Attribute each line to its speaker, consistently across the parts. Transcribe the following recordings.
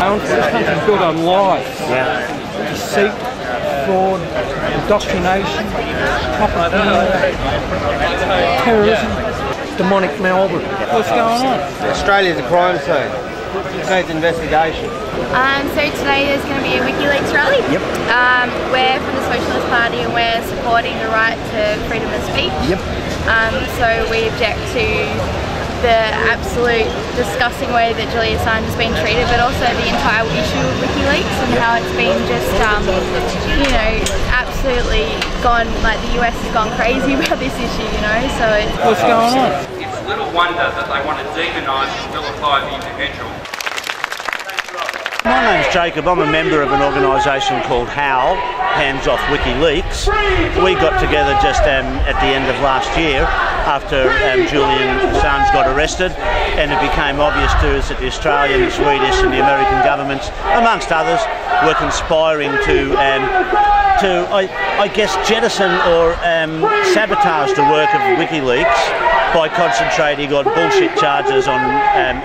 Speaker 1: going for. This country's built on lies. Deceit, fraud, indoctrination, propaganda, terrorism, demonic Melbourne. What's going on?
Speaker 2: Australia's a crime scene. It needs investigation.
Speaker 3: So today there's going to be a Wikileaks rally.
Speaker 4: Yep.
Speaker 3: We're from the Socialist Party and we're supporting the right to freedom of speech.
Speaker 4: Yep.
Speaker 3: So we object to the absolute disgusting way that Julian Assange has been treated, but also the entire issue of Wikileaks and how it's been just, you know, absolutely gone, like the US has gone crazy about this issue, you know, so it's...
Speaker 1: What's going on?
Speaker 5: It's little wonder that they want to demonise and vilify the individual.
Speaker 4: My name's Jacob. I'm a member of an organisation called HOWL, Hands Off Wikileaks. We got together just at the end of last year after Julian Assange got arrested, and it became obvious to us that the Australian, the Swedish and the American governments, amongst others, were conspiring to I guess, jettison or sabotage the work of Wikileaks by concentrating on bullshit charges on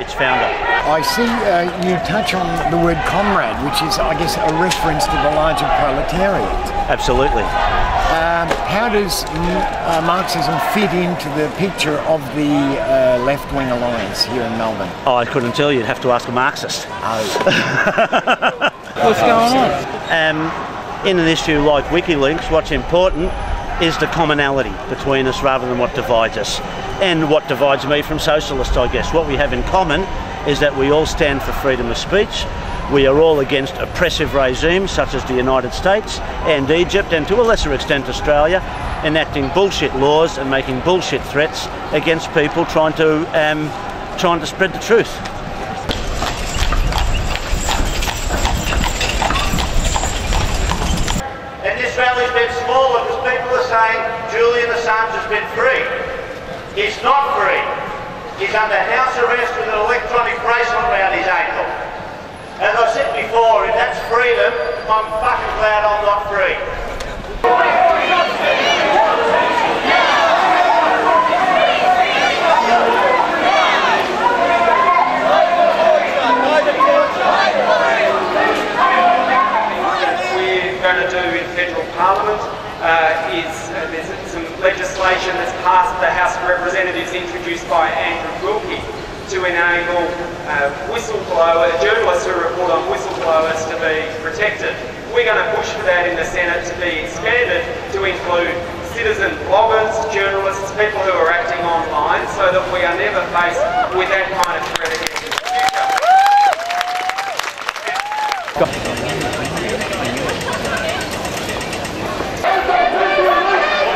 Speaker 4: its founder.
Speaker 6: I see you touch on the word comrade, which is, I guess, a reference to the larger proletariat.
Speaker 4: Absolutely.
Speaker 6: How does Marxism fit into the picture of the Left-Wing alliance here in Melbourne?
Speaker 4: Oh, I couldn't tell you. You'd have to ask a Marxist.
Speaker 6: Oh.
Speaker 1: What's going on?
Speaker 4: In an issue like Wikileaks, what's important is the commonality between us rather than what divides us. And what divides me from socialists, I guess. What we have in common is that we all stand for freedom of speech. We are all against oppressive regimes such as the United States and Egypt, and to a lesser extent Australia, enacting bullshit laws and making bullshit threats against people trying to spread the truth.
Speaker 7: And this rally's been smaller because people are saying Julian Assange has been free. He's not free. He's under house arrest with an electronic bracelet around his ankle. As I've said before, if that's freedom, I'm fucking glad I'm not free.
Speaker 5: We're going to do in federal parliament there's some legislation that's passed the House of Representatives introduced by Andrew Wilkie to enable journalists who report on whistleblowers to be protected. We're going to push for that in the Senate to be expanded to include citizen bloggers, journalists, people who are acting online, so that we are never faced with that kind of threat against the future.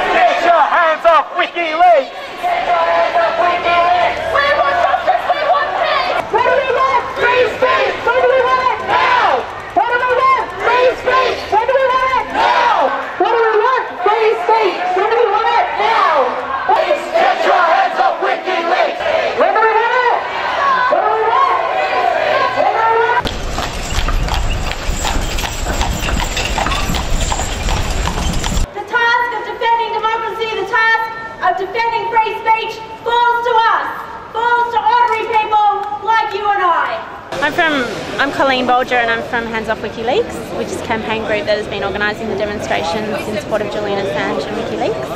Speaker 7: Get your hands off Wikileaks! Get your hands off Wikileaks! We want justice, we want peace! What do we want? Free speech! When do we want it? Now! What do we want? Free speech! When do we want it? Now! What do we want? Free speech! When do we want it? Now! Please get your hands off Wikileaks! When do we want it? What do we want? When do we want it?
Speaker 3: The task of defending democracy, the task of defending free speech falls to us, falls to ordinary people like you and I.
Speaker 8: I'm Colleen Bolger and I'm from Hands Off Wikileaks, which is a campaign group that has been organising the demonstrations in support of Julian Assange and Wikileaks.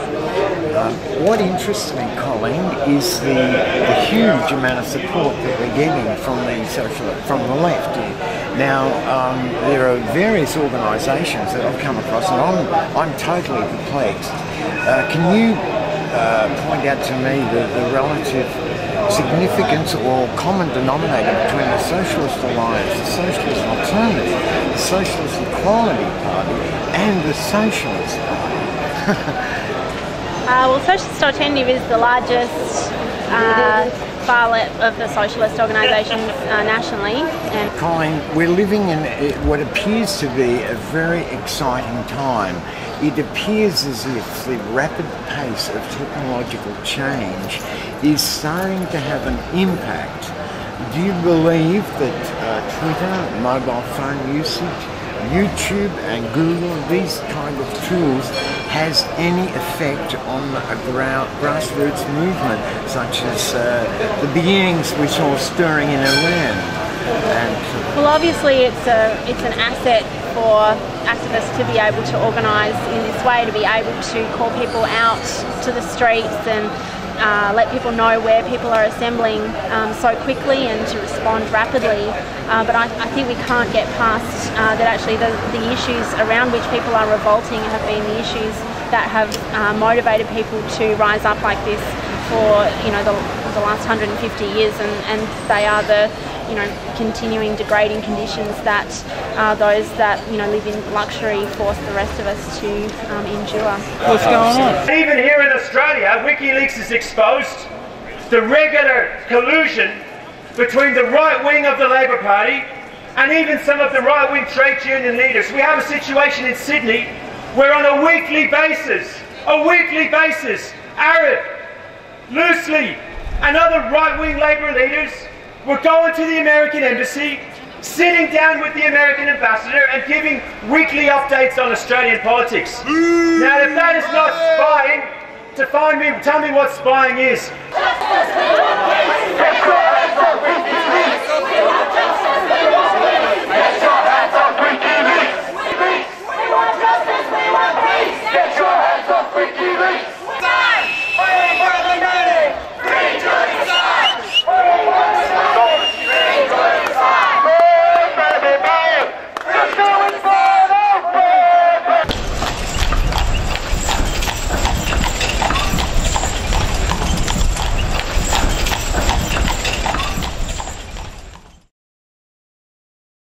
Speaker 6: What interests me, Colleen, is the huge amount of support that we're getting from the left. Now, there are various organisations that I've come across, and I'm totally perplexed. Can you point out to me the relative significance or common denominator between the Socialist Alliance, the Socialist Alternative, the Socialist Equality Party, and the Socialist Party?
Speaker 8: Well, Socialist Alternative is the largest far left of the socialist organisations nationally. And
Speaker 6: Colleen, we're living in what appears to be a very exciting time. It appears as if the rapid pace of technological change is starting to have an impact. Do you believe that Twitter, mobile phone usage, YouTube and Google, these kind of tools, has any effect on a grassroots movement such as the beginnings we saw stirring in Iran?
Speaker 8: Well, obviously it's an asset for activists to be able to organise in this way, to be able to call people out to the streets and let people know where people are assembling so quickly and to respond rapidly. But I think we can't get past that actually the issues around which people are revolting have been the issues that have motivated people to rise up like this for the last 150 years, and they are the continuing degrading conditions that those that live in luxury force the rest of us to endure.
Speaker 1: What's going on?
Speaker 9: Even here in Australia, Wikileaks has exposed the regular collusion between the right wing of the Labor Party and even some of the right wing trade union leaders. We have a situation in Sydney where on a weekly basis, Arab, loosely, and other right wing Labor leaders were going to the American embassy, sitting down with the American ambassador and giving weekly updates on Australian politics. Now, if that is not spying, tell me what spying is.